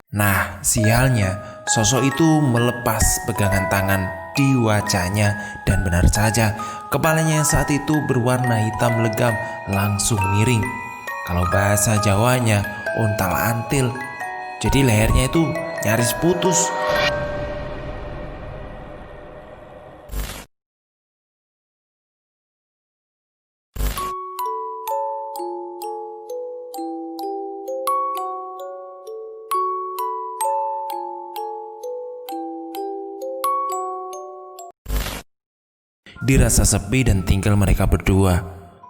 Nah, sialnya, sosok itu melepas pegangan tangan di wajahnya dan benar saja, kepalanya yang saat itu berwarna hitam legam langsung miring. Kalau bahasa Jawanya, ontal-antil. Jadi lehernya itu nyaris putus. Dirasa sepi dan tinggal mereka berdua,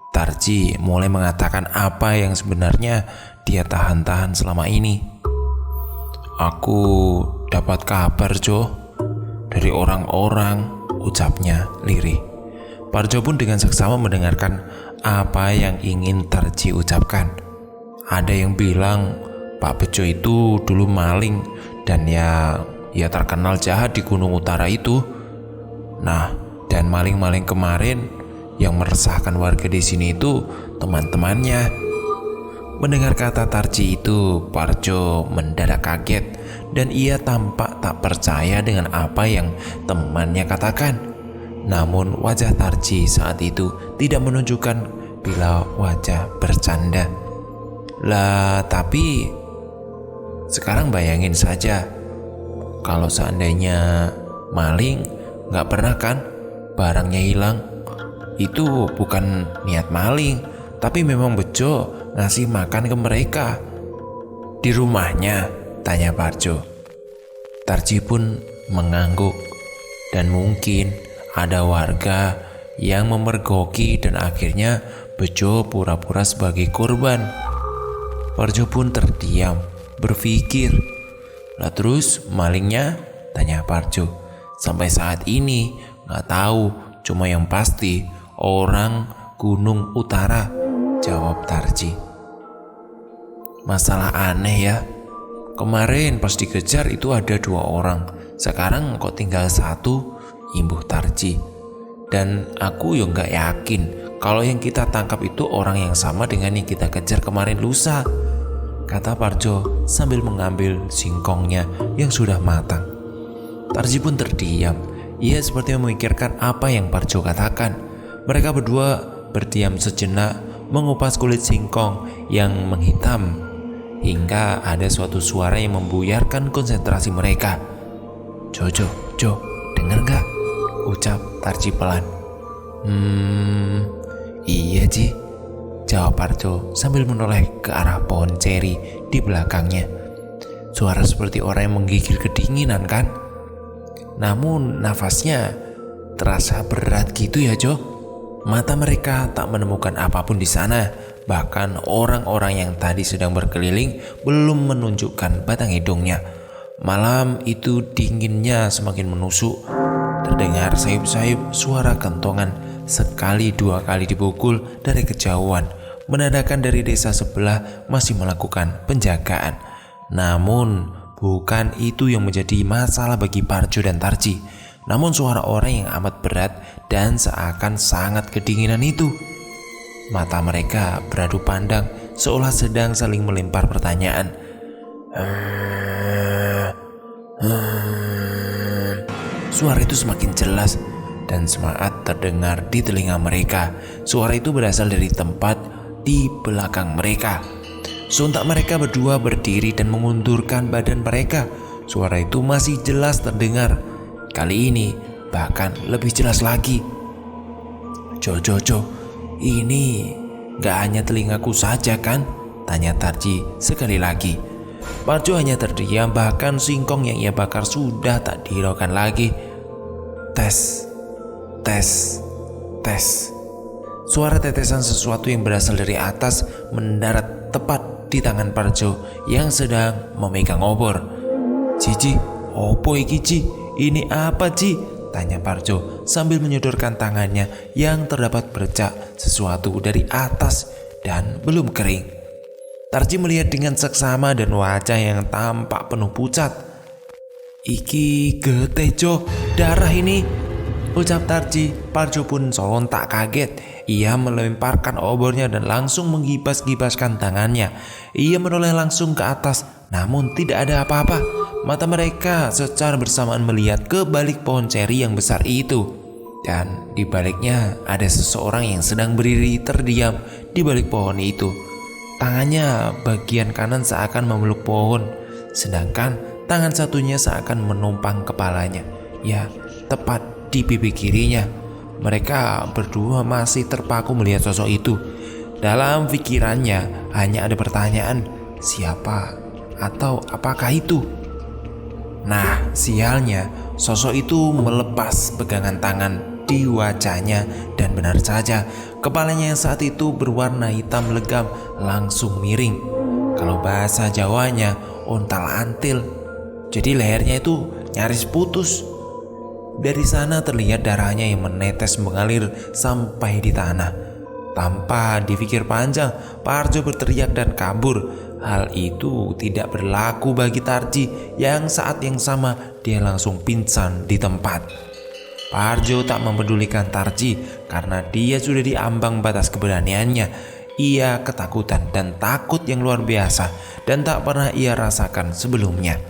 Tarji mulai mengatakan apa yang sebenarnya dia tahan-tahan selama ini. "Aku dapat kabar, Jo, dari orang-orang," ucapnya lirih. Parjo pun dengan seksama mendengarkan apa yang ingin Tarji ucapkan. Ada yang bilang Pak Bejo itu dulu maling dan ya terkenal jahat di Gunung Utara itu. Nah, dan maling-maling kemarin yang meresahkan warga di sini itu teman-temannya. Mendengar kata Tarji itu, Parjo mendadak kaget dan ia tampak tak percaya dengan apa yang temannya katakan. Namun wajah Tarji saat itu tidak menunjukkan bila wajah bercanda. Lah, tapi sekarang bayangin saja, kalau seandainya maling, gak pernah kan barangnya hilang? Itu bukan niat maling, tapi memang Bejo ngasih makan ke mereka. "Di rumahnya?" tanya Parjo. Tarji pun mengangguk. Dan mungkin ada warga yang memergoki dan akhirnya Bejo pura-pura sebagai korban. Parjo pun terdiam, berpikir. "Lah terus malingnya?" tanya Parjo. "Sampai saat ini gak tahu, cuma yang pasti orang Gunung Utara," jawab Tarji. "Masalah aneh ya. Kemarin pas dikejar itu ada 2 orang, sekarang kok tinggal 1, imbuh Tarji. "Dan aku ya gak yakin kalau yang kita tangkap itu orang yang sama dengan yang kita kejar kemarin lusa," kata Parjo sambil mengambil singkongnya yang sudah matang. Tarji pun terdiam. Ia seperti memikirkan apa yang Parjo katakan. Mereka berdua berdiam sejenak mengupas kulit singkong yang menghitam, hingga ada suatu suara yang membuyarkan konsentrasi mereka. Jo, denger gak?" ucap Tarji pelan. Iya Ji," jawab Parjo sambil menoleh ke arah pohon ceri di belakangnya. Suara seperti orang yang menggigil kedinginan kan? Namun nafasnya terasa berat gitu ya, Jo. Mata mereka tak menemukan apapun di sana. Bahkan orang-orang yang tadi sedang berkeliling belum menunjukkan batang hidungnya. Malam itu dinginnya semakin menusuk. Terdengar sayup-sayup suara kentongan sekali 2 kali dipukul dari kejauhan. Menandakan dari desa sebelah masih melakukan penjagaan. Namun bukan itu yang menjadi masalah bagi Parjo dan Tarji, namun suara orang yang amat berat dan seakan sangat kedinginan itu. Mata mereka beradu pandang seolah sedang saling melempar pertanyaan. Suara itu semakin jelas dan semaat terdengar di telinga mereka. Suara itu berasal dari tempat di belakang mereka. Sontak mereka berdua berdiri dan mengundurkan badan mereka. Suara itu masih jelas terdengar. Kali ini bahkan lebih jelas lagi. Jo, ini gak hanya telingaku saja kan?" tanya Tarji sekali lagi. Parjo hanya terdiam, bahkan singkong yang ia bakar sudah tak dihiraukan lagi. Tes. Suara tetesan sesuatu yang berasal dari atas mendarat tepat di tangan Parjo yang sedang memegang obor. "Ji, opo iki Ji? Ini apa Ji?" tanya Parjo sambil menyodorkan tangannya yang terdapat bercak sesuatu dari atas dan belum kering. Tarji melihat dengan seksama dan wajah yang tampak penuh pucat. "Iki getih Jo, darah ini," ucap Tarji. Parjo pun sontak kaget. Ia melemparkan obornya dan langsung menggibas-gibaskan tangannya. Ia menoleh langsung ke atas namun tidak ada apa-apa. Mata mereka secara bersamaan melihat ke balik pohon ceri yang besar itu. Dan di baliknya ada seseorang yang sedang berdiri terdiam di balik pohon itu. Tangannya bagian kanan seakan memeluk pohon, sedangkan tangan satunya seakan menumpang kepalanya. Ya, tepat di pipi kirinya. Mereka berdua masih terpaku melihat sosok itu. Dalam pikirannya hanya ada pertanyaan, siapa atau apakah itu? Nah, sialnya sosok itu melepas pegangan tangan di wajahnya dan benar saja kepalanya yang saat itu berwarna hitam legam langsung miring. Kalau bahasa Jawanya ontal-antil. Jadi lehernya itu nyaris putus. Dari sana terlihat darahnya yang menetes mengalir sampai di tanah. Tanpa dipikir panjang, Parjo berteriak dan kabur. Hal itu tidak berlaku bagi Tarji yang saat yang sama dia langsung pingsan di tempat. Parjo tak mempedulikan Tarji karena dia sudah di ambang batas keberaniannya. Ia ketakutan dan takut yang luar biasa dan tak pernah ia rasakan sebelumnya.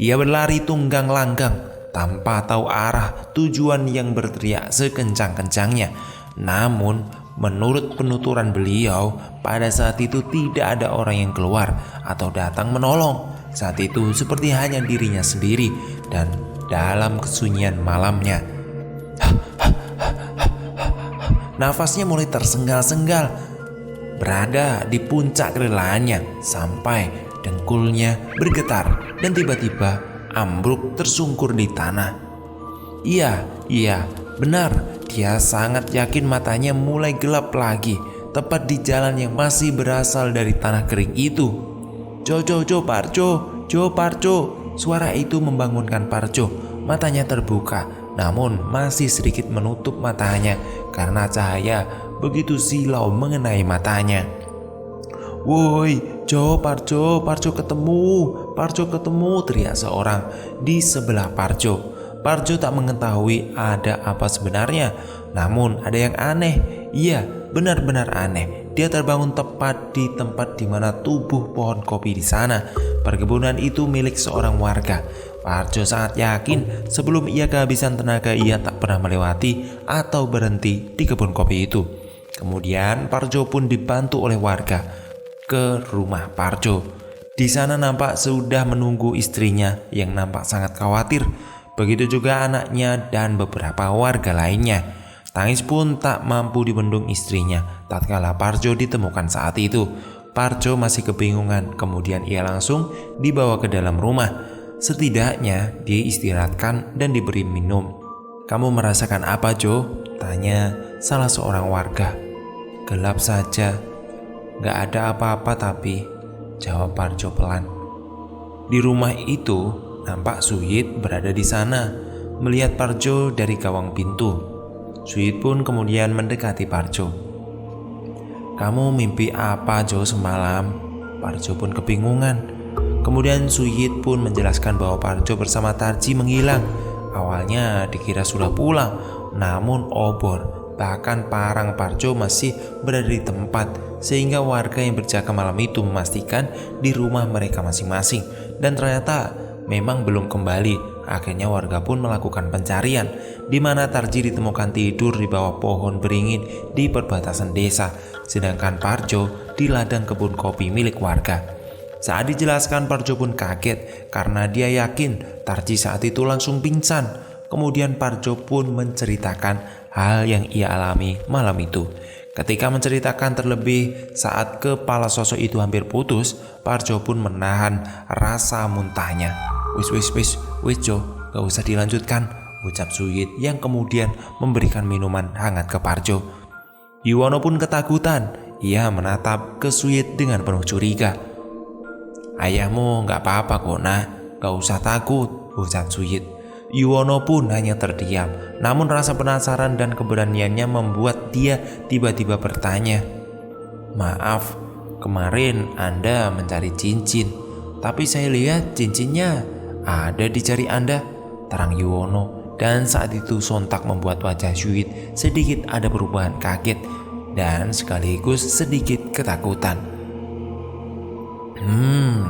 Ia berlari tunggang langgang tanpa tahu arah tujuan yang berteriak sekencang-kencangnya. Namun menurut penuturan beliau, pada saat itu tidak ada orang yang keluar atau datang menolong. Saat itu seperti hanya dirinya sendiri dan dalam kesunyian malamnya. Nafasnya mulai tersengal-sengal, berada di puncak kelelahannya sampai dengkulnya bergetar dan tiba-tiba ambruk tersungkur di tanah. Iya, benar. Dia sangat yakin matanya mulai gelap lagi, tepat di jalan yang masih berasal dari tanah kering itu. Jo, Parjo. Suara itu membangunkan Parjo. Matanya terbuka, namun masih sedikit menutup matanya karena cahaya begitu silau mengenai matanya. Woi, Parjo ketemu, teriak seorang di sebelah Parjo. Parjo tak mengetahui ada apa sebenarnya, namun ada yang aneh. Iya, benar-benar aneh. Dia terbangun tepat di tempat di mana tubuh pohon kopi di sana. Perkebunan itu milik seorang warga. Parjo sangat yakin sebelum ia kehabisan tenaga ia tak pernah melewati atau berhenti di kebun kopi itu. Kemudian Parjo pun dibantu oleh warga ke rumah Parjo. Di sana nampak sudah menunggu istrinya yang nampak sangat khawatir. Begitu juga anaknya dan beberapa warga lainnya. Tangis pun tak mampu dibendung istrinya tatkala Parjo ditemukan saat itu. Parjo masih kebingungan, kemudian ia langsung dibawa ke dalam rumah. Setidaknya dia istirahatkan dan diberi minum. Kamu merasakan apa, Jo? Tanya salah seorang warga. Gelap saja, gak ada apa-apa tapi, jawab Parjo pelan. Di rumah itu nampak Suyit berada di sana, melihat Parjo dari gawang pintu. Suyit pun kemudian mendekati Parjo. Kamu mimpi apa, Jo, semalam? Parjo pun kebingungan. Kemudian Suyit pun menjelaskan bahwa Parjo bersama Tarji menghilang. Awalnya dikira sudah pulang, namun obor. Bahkan parang Parjo masih berada di tempat, sehingga warga yang berjaga malam itu memastikan di rumah mereka masing-masing. Dan ternyata memang belum kembali. Akhirnya warga pun melakukan pencarian, di mana Tarji ditemukan tidur di bawah pohon beringin di perbatasan desa, sedangkan Parjo di ladang kebun kopi milik warga. Saat dijelaskan, Parjo pun kaget karena dia yakin Tarji saat itu langsung pingsan. Kemudian Parjo pun menceritakan hal yang ia alami malam itu. Ketika menceritakan terlebih saat kepala sosok itu hampir putus, Parjo pun menahan rasa muntahnya. Wis Jo, gak usah dilanjutkan, ucap Suyit yang kemudian memberikan minuman hangat ke Parjo. Yuwono pun ketakutan. Ia menatap ke Suyit dengan penuh curiga. Ayahmu gak apa-apa kok, nah, gak usah takut, ucap Suyit. Yuwono pun hanya terdiam, namun rasa penasaran dan keberaniannya membuat dia tiba-tiba bertanya. Maaf, kemarin Anda mencari cincin, tapi saya lihat cincinnya ada di jari Anda, terang Yuwono. Dan saat itu sontak membuat wajah Suyit sedikit ada perubahan kaget dan sekaligus sedikit ketakutan.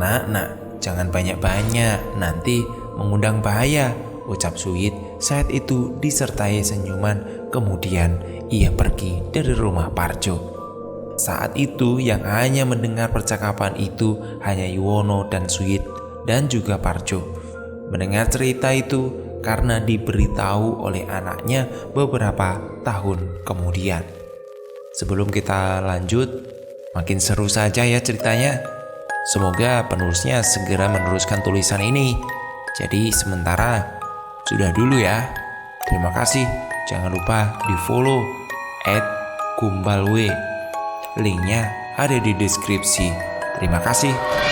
Nak, jangan banyak-banyak, nanti mengundang bahaya, ucap Sweet saat itu disertai senyuman. Kemudian ia pergi dari rumah Parjo. Saat itu yang hanya mendengar percakapan itu hanya Yuwono dan Sweet dan juga Parjo. Mendengar cerita itu karena diberitahu oleh anaknya beberapa tahun kemudian. Sebelum kita lanjut, makin seru saja ya ceritanya. Semoga penulisnya segera meneruskan tulisan ini. Jadi sementara sudah dulu ya. Terima kasih. Jangan lupa di follow @gumbalw. Linknya ada di deskripsi. Terima kasih.